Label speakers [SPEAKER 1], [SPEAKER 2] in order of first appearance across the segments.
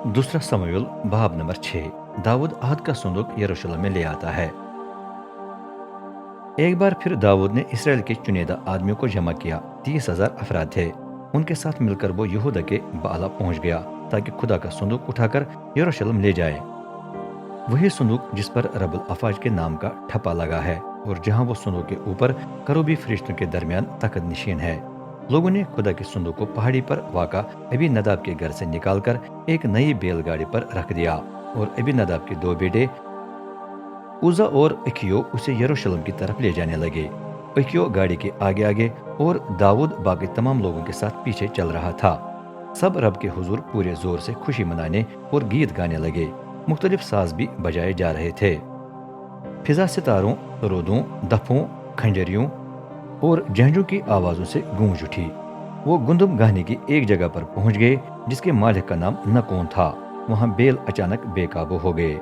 [SPEAKER 1] दूसरा समूएल बाब नंबर 6। दाऊद आहद का संदूक यरूशलेम में ले आता है। एक बार फिर दाऊद ने इसराइल के चुनिंदा आदमियों को जमा किया। 30,000 अफराद थे। उनके साथ मिलकर वो यहूदा के बाला पहुंच गया ताकि खुदा का संदूक उठाकर यरूशलेम ले जाए। वही संदूक जिस पर रबुल अफाज के नाम का ठप्पा लगा है और जहां वो संदूक के ऊपर करूबी फरिश्तों के दरमियान तख्त निशीन है। लोगों ने खुदा के संदूक को पहाड़ी पर वाका अबी नदाब के घर से निकालकर एक नई बैलगाड़ी पर रख दिया और अबी नदाब के दो बेटे उजा और अखियो उसे यरूशलेम की तरफ ले जाने लगे। अखियो गाड़ी के आगे आगे और दाऊद बाकी तमाम लोगों के साथ पीछे चल रहा था। सब रब के हुजूर पूरे जोर से खुशी मनाने और गीत गाने लगे। मुख्तलिफ साज भी बजाए जा रहे थे। फिजा सितारों, रोदों, दफों, खंजरियों और जंजों की आवाजों से गूंज उठी। वो गुंदम गाने की एक जगह पर पहुंच गए जिसके मालिक का नाम नकोन था। वहां बेल अचानक बेकाबू हो गए।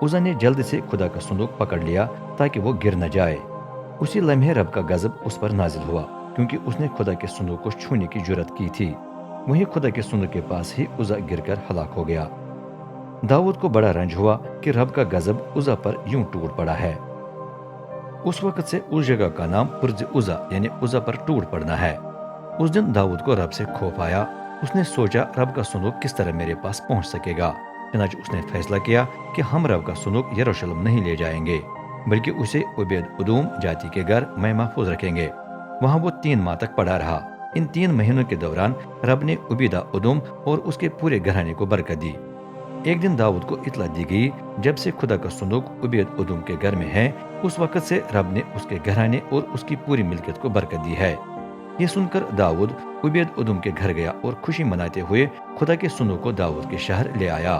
[SPEAKER 1] उजा ने जल्द से खुदा का संदूक पकड़ लिया ताकि वो गिर न जाए। उसी लम्हे रब का गजब उस पर नाजिल हुआ क्योंकि उसने खुदा के संदूक को छूने की जुर्रत की थी। वहीं खुदा के संदूक के पास ही उजा गिरकर हलाक हो गया। दाऊद को बड़ा रंज हुआ कि रब का गजब उजा पर यूं टूट पड़ा है। उस वक्त से उस जगह का नाम पुर्ज उजा यानी उजा पर टूट पड़ना है। उस दिन दाऊद को रब से खौफ आया। उसने सोचा रब का संदूक किस तरह मेरे पास पहुंच सकेगा। चुनांचे उसने फैसला किया कि हम रब का संदूक यरूशलेम नहीं ले जाएंगे बल्कि उसे उबैद उदूम जाति के घर में महफूज रखेंगे। वहां वो 3 माह तक पड़ा रहा। इन 3 महीनों के दौरान रब ने उबीदा उदूम और उसके पूरे घराने को बरकत दी। एक दिन दाऊद को इतला दी गई जब से खुदा का संदूक उबैद उदूम के घर में है उस वक्त से रब ने उसके घराने और उसकी पूरी मिल्कियत को बरकत दी है। ये सुनकर दाऊद उबैद उदूम के घर गया और खुशी मनाते हुए खुदा के संदूक को दाऊद के शहर ले आया।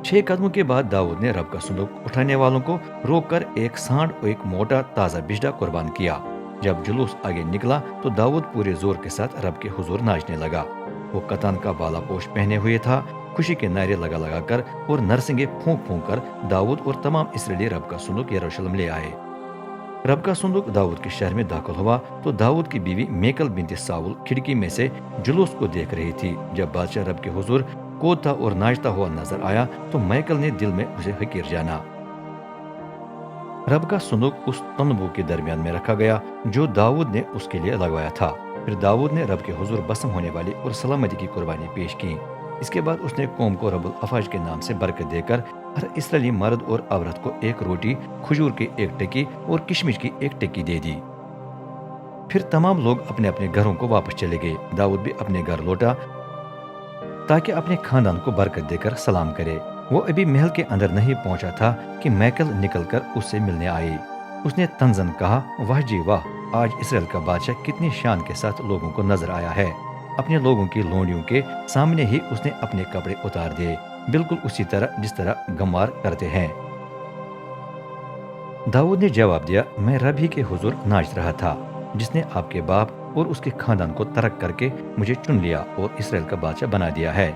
[SPEAKER 1] 6 कदमों के बाद दाऊद ने रब का संदूक उठाने वालों को रोककर एक सांड और एक मोटा ताजा बिजड़ा कुर्बान किया। जब जुलूस आगे निकला तो दाऊद पूरे जोर के साथ रब के हुजूर नाचने लगा। वो कतान का बाला पोश पहने हुए था। खुशी के नारे लगा लगा कर और नरसिंगे फूंक फूंक कर दाऊद और तमाम इसराइली रब का संदूक यरूशलेम ले आए। रब का संदूक दाऊद के शहर में दाखिल हुआ तो दाऊद की बीवी मेकल बिनते साउल खिड़की में से जुलूस को देख रही थी। जब बादशाह रब के हुजूर कूदता और नाचता हुआ नजर आया तो मैकल ने दिल में उसे हकीर जाना। रब का संदूक उस तंबू के दरमियान में रखा गया जो दाऊद ने उसके लिए लगवाया था। फिर दाऊद ने रब के हुजूर बसम होने वाली और सलामती की कुर्बानी पेश की। इसके बाद उसने कौम को रबुल अफाज के नाम से बरकत देकर हर इसराइली मर्द और औरत को एक रोटी, खजूर की एक टिक्की और किशमिश की एक टिक्की दे दी। फिर तमाम लोग अपने अपने घरों को वापस चले गए। दाऊद भी अपने घर लौटा ताकि अपने खानदान को बरकत देकर सलाम करे। वो अभी महल के अंदर नहीं पहुंचा था कि मैकल निकलकर उससे मिलने आई। उसने तंजन कहा, वाह जी वाह, आज इसराइल का बादशाह कितनी शान के साथ लोगों को नजर आया है। अपने लोगों की लोंडियों के सामने ही उसने अपने कपड़े उतार दिए, बिल्कुल उसी तरह जिस तरह गमार करते हैं। दाऊद ने जवाब दिया, मैं रब ही के हुजूर नाच रहा था जिसने आपके बाप और उसके खानदान को तरक करके मुझे चुन लिया और इसराइल का बादशाह बना दिया है।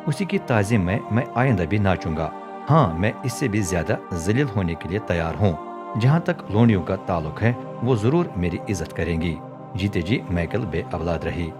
[SPEAKER 1] उसी की ताज़ीम में मैं आइंदा भी नाचूंगा। हाँ, मैं इससे भी ज्यादा जलील होने के लिए तैयार हूँ। जहाँ तक लोंडियों का ताल्लुक है वो जरूर मेरी इज्जत करेंगी। जीते जी मैकल बे औलाद रही।